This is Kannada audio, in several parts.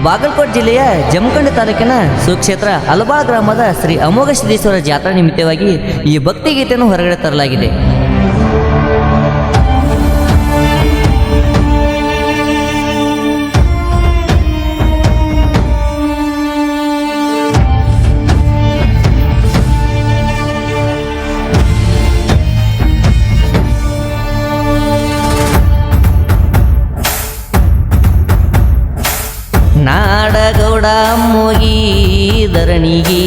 ಬಾಗಲಕೋಟೆ ಜಿಲ್ಲೆಯ ಜಮಖಂಡಿ ತಾಲೂಕಿನ ಸುಕ್ಷೇತ್ರ ಅಲಬಾಳ ಗ್ರಾಮದ ಶ್ರೀ ಅಮೋಘ ಸಿದ್ದೇಶ್ವರ ಜಾತ್ರಾ ನಿಮಿತ್ತವಾಗಿ ಈ ಭಕ್ತಿಗೀತೆಯನ್ನು ಹೊರಗಡೆ ತರಲಾಗಿದೆ. ನಾಡಗೌಡ ಅಮ್ಮೋಗಿ ಧರಣಿಗೆ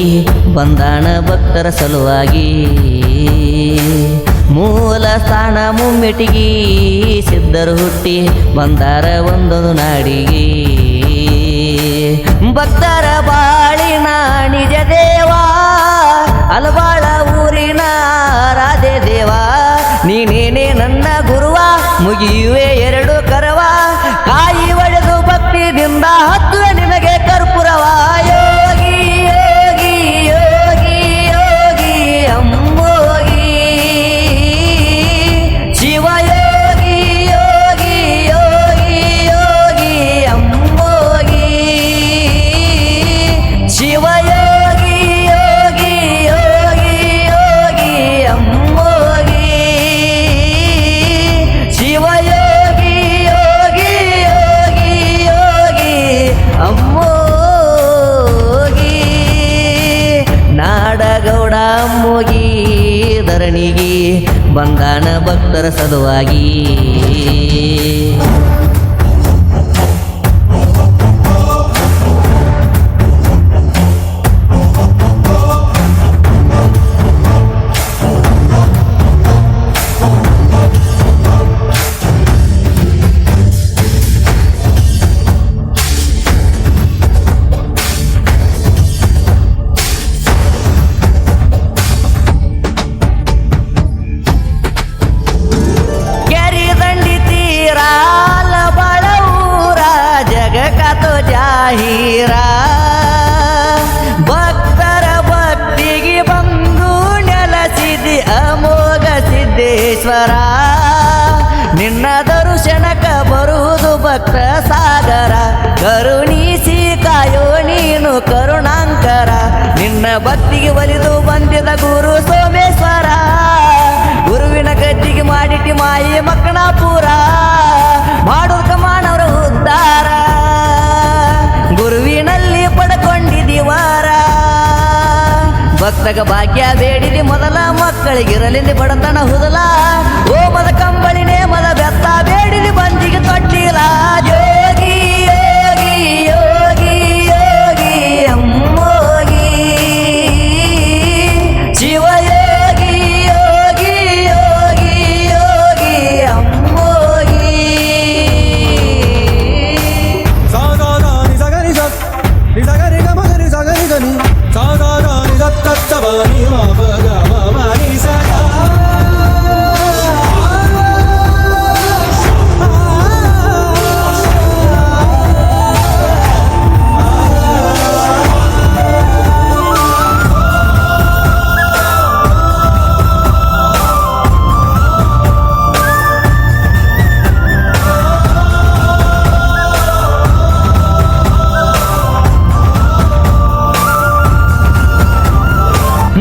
ಬಂದಾಣ ಭಕ್ತರ ಸಲುವಾಗಿ, ಮೂಲ ಸ್ಥಾನ ಮುಮ್ಮೆಟಿಗೆ ಸಿದ್ಧರು ಹುಟ್ಟಿ ಬಂದಾರ ಒಂದೊಂದು ನಾಡಿಗೆ. ಭಕ್ತರ ಬಾಳಿನ ನಿಜ ದೇವ ಅಲಬಾಳ ಊರಿನ ರಾಧೆ ದೇವ, ನೀನೇನೆ ನನ್ನ ಗುರುವ ಮುಗಿಯುವೆ ಎರಡು ಕರವ, ಕಾಯಿ ಒಡೆದು ಭಕ್ತಿದಿಂದ ಹತ್ತುವೆ ನಿನಗೆ ಕರ್ಪೂರವ. ಯೋಗಿ ಯೋಗಿ ಯೋಗಿ ಯೋಗಿ ಅಮ್ಮೋಗಿ ಶಿವ ಯೋಗಿ ಯೋಗಿ ಯೋಗಿ ಯೋಗಿ ಅಮ್ಮೋಗಿ ಶಿವ ಯೋಗಿ ಯೋಗಿ ಯೋಗಿ ಯೋಗಿ ಅಮ್ಮೋಗಿ ಶಿವ ಯೋಗಿ ಯೋಗಿ ಯೋಗಿ ಯೋಗಿ ಅಮ್ಮೋಗಿ. ನಾಡಗೌಡ ಅಮ್ಮೋಗಿ ಧರಣಿಗೆ ಬಂದಾನ ಭಕ್ತರ ಸಲುವಾಗಿ. ಭಕ್ತರ ಭಕ್ತಿಗೆ ಬಂದು ನೆಲಸಿದಿ ಅಮೋಘ ಸಿದ್ದೇಶ್ವರ, ನಿನ್ನ ದರ್ಶನಕ ಬರುವುದು ಭಕ್ತ ಸಾಗರ, ಕರುಣಿಸಿ ಕಾಯೋ ನೀನು ಕರುಣಾಂಕರ, ನಿನ್ನ ಭಕ್ತಿಗೆ ಒಲಿದು ಬಂದಿದ ಗುರು ಸೋಮೇಶ್ವರ, ಗುರುವಿನ ಗದ್ದಿಗೆ ಮಾಡಿಟಿ ಮಾಯಿ ಮಕ್ಕಣಾಪುರ, ಮಾಡೋಕ ಮಾನವರ ಉದ್ಧಾರ, ಗುರುವಿನಲ್ಲಿ ಪಡ್ಕೊಂಡಿದಿವಾರ, ಭಕ್ತಗ ಭಾಗ್ಯ ಬೇಡಿದಿ ಮೊದಲ ಮಕ್ಕಳಿಗಿರಲಿಂದ ಬಡತನ ಹುದಲ, ಓಮದ ಕಂಬಳಿ ನೇಮದ ಬೆತ್ತ ಬೇಡಿದಿ ಬಂದಿಗೆ ತೊಟ್ಟಿಲ. ಯೋಗಿ ಯೋಗಿ ಯೋಗಿ ಯೋಗಿ ಅಮ್ಮೋಗಿ ಶಿವ ಯೋಗಿ ಯೋಗಿ ಯೋಗಿ ಯೋಗಿ ಅಮ್ಮೋಗಿ.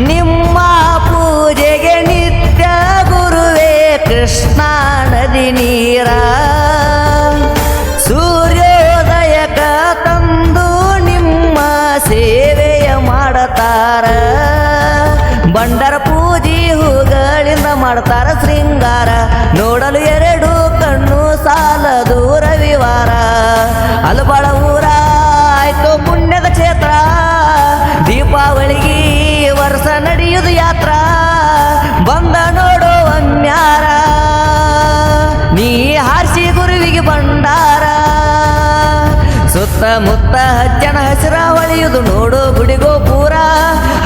ನಿಮ್ಮ ಪೂಜೆಗೆ ನಿತ್ಯ ಗುರುವೇ ಕೃಷ್ಣ ನದಿ ನೀರ, ಸೂರ್ಯೋದಯಕ ತಂದು ನಿಮ್ಮ ಸೇವೆಯ ಮಾಡತಾರ, ಬಂಡರ ಪೂಜೆ ಹೂಗಳಿಂದ ಮಾಡ್ತಾರ ಶೃಂಗಾರ, ನೋಡಲು ಎರಡು ಕಣ್ಣು ಸಾಲದು ರವಿವಾರ, ಅಲಬಾಳ ಊರ ಆಯ್ತು ಪುಣ್ಯದ ಕ್ಷೇತ್ರ, ದೀಪಾವಳಿಗೆ ವರ್ಷ ನಡೆಯುವುದು ಯಾತ್ರ, ಬಂದ ನೋಡು ಅಮ್ಯಾರ, ನೀ ಹಾರಿಸಿ ಗುರುವಿಗೆ ಭಂಡಾರ, ಸುತ್ತಮುತ್ತ ಹಚ್ಚನ ಹಸಿರ ಹೊಳೆಯುವುದು ನೋಡು ಗುಡಿಗೋ ಪೂರ,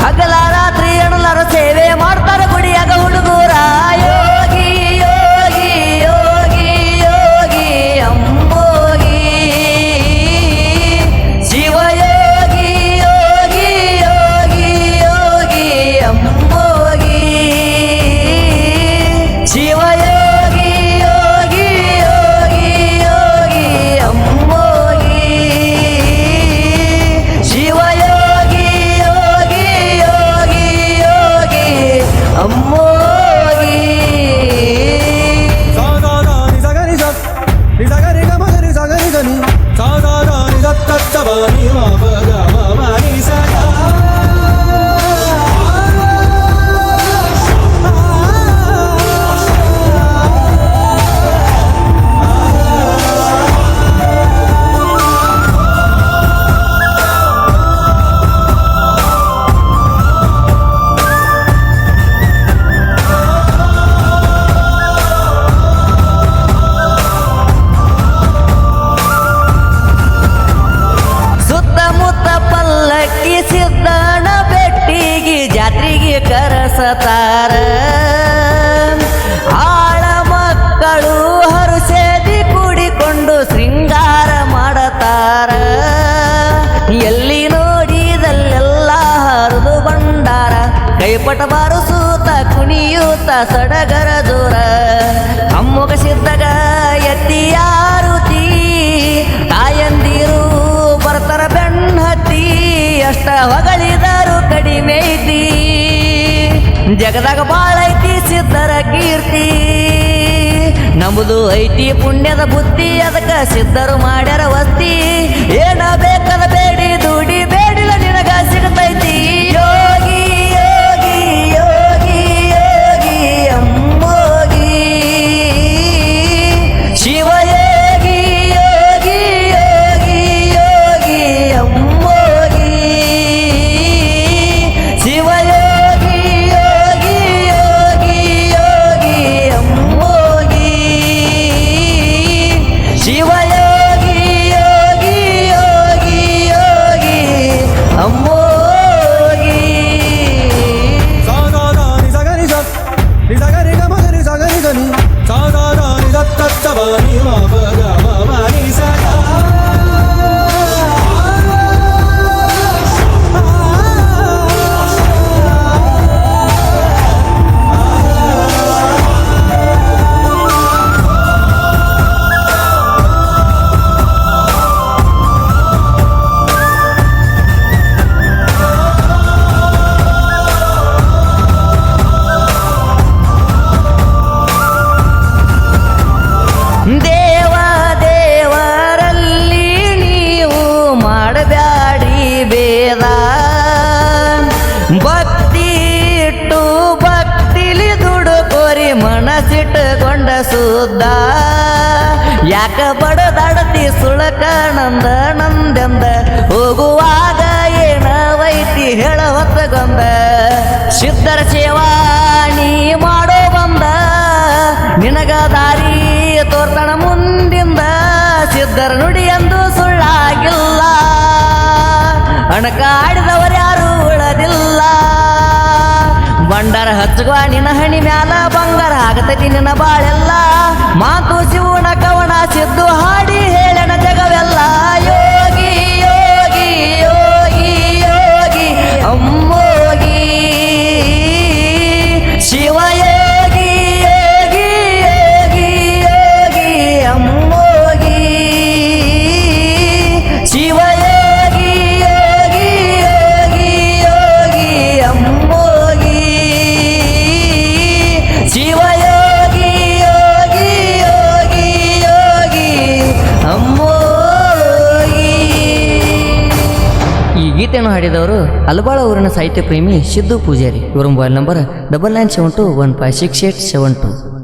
ಹಗಲ ರಾತ್ರಿ ಎಣಲಾರ ಸೇವೆ ಮಾಡ್ತಾರ ಗುಡಿಯಾಗ ಹುಡುಗೂರ. ಯೋಗಿ ಯೋಗಿ ಯೋಗಿ ಯೋಗಿ ಅಮ್ಮೋಗಿ ಶಿವ ಯೋಗಿ ಯೋಗಿ ಯೋಗಿ ಯೋಗಿ ಅಮ್ಮೋಗಿ ಶಿವ ಯೋಗಿ ಯೋಗಿ ಯೋಗಿ ಯೋಗಿ ಅಮ್ಮೋಗಿ. ಬಿಡತಾರ ಆಳ ಮಕ್ಕಳು ಹರುಸೇದಿ ಕೂಡಿಕೊಂಡು ಶೃಂಗಾರ ಮಾಡತಾರ ಎಲ್ಲಿ ನೋಡಿದಲ್ಲೆಲ್ಲ ಹರಿದು ಬಂಡಾರ ಕೈಪಟ ಬಾರಿಸೂತ ಕುಣಿಯೂತ ಸಡಗರ ದೂರ ಅಮ್ಮಗ ಸಿದ್ದಾಗ ಎತ್ತಿಯಾರುತಿ ತಾಯಂದಿರು ಬರ್ತಾರ ಬೆನ್ನತ್ತಿ ಅಷ್ಟ ಹೊಗಳಿದರು ಕಡಿಮೆ ಐತಿ ಜಗದಾಗ ಬಾಳ ಐತಿ ಸಿದ್ಧರ ಕೀರ್ತಿ ನಮ್ಮದು ಐತಿ ಪುಣ್ಯದ ಬುದ್ಧಿ ಅದಕ್ಕ ಸಿದ್ಧರು ಮಾಡ್ಯಾರ ವಸ್ತಿ ಏನ ಬೇಕದ ಬೇಡಿ ದುಡಿ ಬೇಡಿಲ್ಲ ನಿನಗ ಸಿಗತೈತಿ ಯೋಗಿ ಯೋಗಿ ಯೋಗಿ ಯೋಗಿ ಅಮ್ಮೋಗಿ ಶಿವಯೋಗಿ ಯೋಗಿ ಯೋಗಿ ಯೋಗಿ ಅಮ್ಮೋಗಿ ಶಿವಯೋಗಿ ಯೋಗಿ ಯೋಗಿ ಯೋಗಿ ಅಮ್ಮೋಗಿ ಶಿವಯೋಗಿ ಯೋಗಿ ಯೋಗಿ ಯೋಗಿ ಅಮ್ಮೋಗಿ ದೇವ ದೇವರಲ್ಲಿ ನೀವು ಮಾಡಬ್ಯಾಡಿ ಭೇದ ಭಕ್ತಿ ಇಟ್ಟು ಭಕ್ತಿಲಿ ದುಡುಕೋರಿ ಮನಸ್ಸಿಟ್ಟುಕೊಂಡ ಸುದ್ದ ಯಾಕ ಬಡದಾಡತಿ ಸುಳಕ ನಂದ ನಂದೆಂದ ಹೋಗುವಾಗ ಏನವೈತಿ ಹೇಳ ಹೊತ್ತಗೊಂದ ಸಿದ್ಧರ ಸೇವಾ ನೀ ಮಾಡೋ ಬಂದ ನಿನಗ ದಾರಿ ತೋರ್ತಣ ಮುಂದಿಂದ ಸಿದ್ಧರ ನುಡಿ ಎಂದು ಸುಳ್ಳಾಗಿಲ್ಲ ಅಣಕಾಡಿದವರು ಯಾರು ಉಳದಿಲ್ಲ ಬಂಡಾರ ಹಚ್ಚುವ ನಿನ್ನ ಹಣಿ ಮ್ಯಾಲ ಬಂಗಾರ ಆಗತೈತಿ ನಿನ್ನ ಬಾಳೆಲ್ಲ ಮಾತು ಶಿವನ ಕವನ ಸಿದ್ದು ಹಾಡಿ ಹೇಳನ ಜಗವೆಲ್ಲ ಯೋಗಿ ಯೋಗಿ ಯೋಗಿ ಯೋಗಿ ಅಮ್ಮೋಗಿ ಶಿವಯೋಗಿ ಯೋಗಿ ಯೋಗಿ ಯೋಗಿ ಅಮ್ಮೋಗಿ ಶಿವಯೋಗಿ ಯೋಗಿ ಯೋಗಿ ಯೋಗಿ ಅಮ್ಮೋಗಿ ಶಿವಯೋಗಿ ಯೋಗಿ ಯೋಗಿ ಯೋಗಿ ಅಮ್ಮೋಗಿ. ಈ ಗೀತೆಯನ್ನು ಹಾಡಿದವರು ಅಲಬಾಳ ಊರಿನ ಸಾಹಿತ್ಯ ಪ್ರೇಮಿ ಸಿದ್ದು ಪೂಜಾರಿ. ಇವರ ಮೊಬೈಲ್ ನಂಬರ್ 9972156872.